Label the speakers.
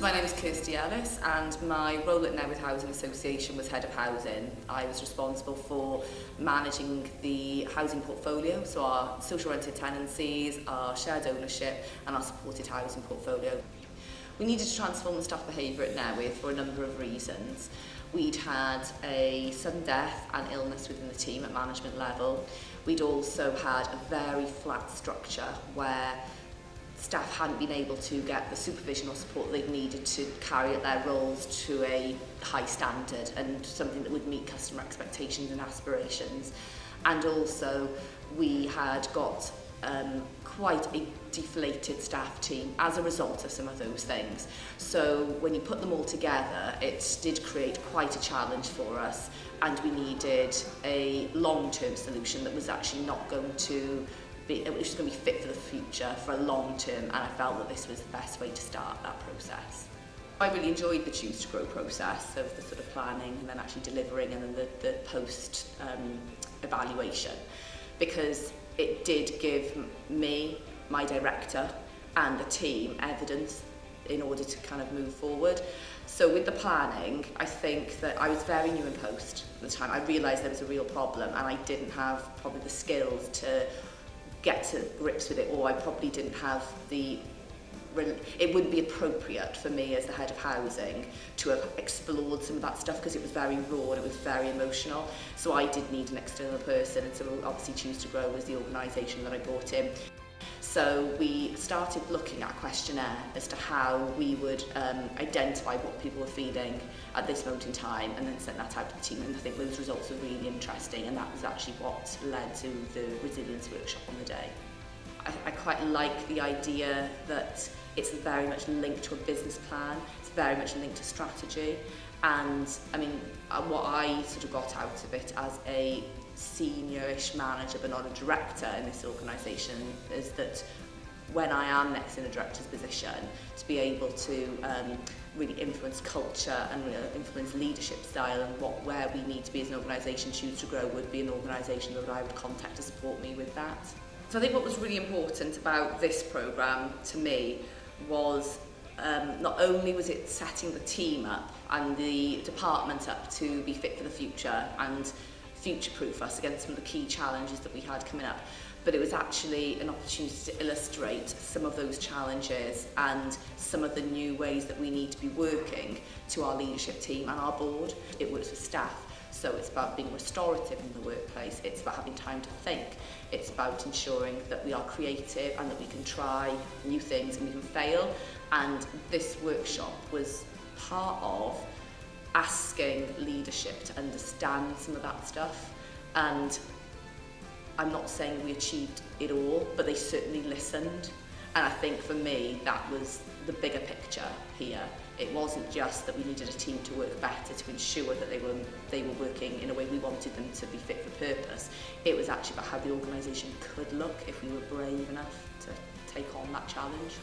Speaker 1: My name is Kirsty Ellis and my role at Newydd Housing Association was Head of Housing. I was responsible for managing the housing portfolio, so our social rented tenancies, our shared ownership and our supported housing portfolio. We needed to transform the staff behaviour at Newydd for a number of reasons. We'd had a sudden death and illness within the team at management level. We'd also had a very flat structure where staff hadn't been able to get the supervision or support they'd needed to carry out their roles to a high standard and something that would meet customer expectations and aspirations. And also we had got quite a deflated staff team as a result of some of those things. So when you put them all together, it did create quite a challenge for us, and we needed a long-term solution that was actually not going to it was going to be fit for the future for a long term, and I felt that this was the best way to start that process. I really enjoyed the Choose to Grow process of the sort of planning and then actually delivering and then the post evaluation, because it did give me, my director and the team evidence in order to kind of move forward. So with the planning, I think that I was very new in post at the time. I realised there was a real problem and I didn't have probably the skills to get to grips with it, or I probably didn't have it wouldn't be appropriate for me as the head of housing to have explored some of that stuff because it was very raw and it was very emotional. So I did need an external person, and so obviously Choose to Grow was the organisation that I brought in. So we started looking at a questionnaire as to how we would identify what people were feeling at this moment in time, and then sent that out to the team, and I think those results were really interesting, and that was actually what led to the resilience workshop on the day. I quite like the idea that it's very much linked to a business plan, it's very much linked to strategy, and I mean what I sort of got out of it as a senior-ish manager but not a director in this organisation is that when I am next in a director's position, to be able to really influence culture and really influence leadership style and where we need to be as an organisation, Choose to Grow would be an organisation that I would contact to support me with that. So I think what was really important about this programme to me was not only was it setting the team up and the department up to be fit for the future and future-proof us against some of the key challenges that we had coming up, but it was actually an opportunity to illustrate some of those challenges and some of the new ways that we need to be working to our leadership team and our board. It works with staff, so it's about being restorative in the workplace, it's about having time to think, it's about ensuring that we are creative and that we can try new things and we can fail, and this workshop was part of asking leadership to understand some of that stuff. And I'm not saying we achieved it all, but they certainly listened, and I think for me that was the bigger picture here. It wasn't just that we needed a team to work better to ensure that they were working in a way we wanted them to be fit for purpose. It was actually about how the organisation could look if we were brave enough to take on that challenge.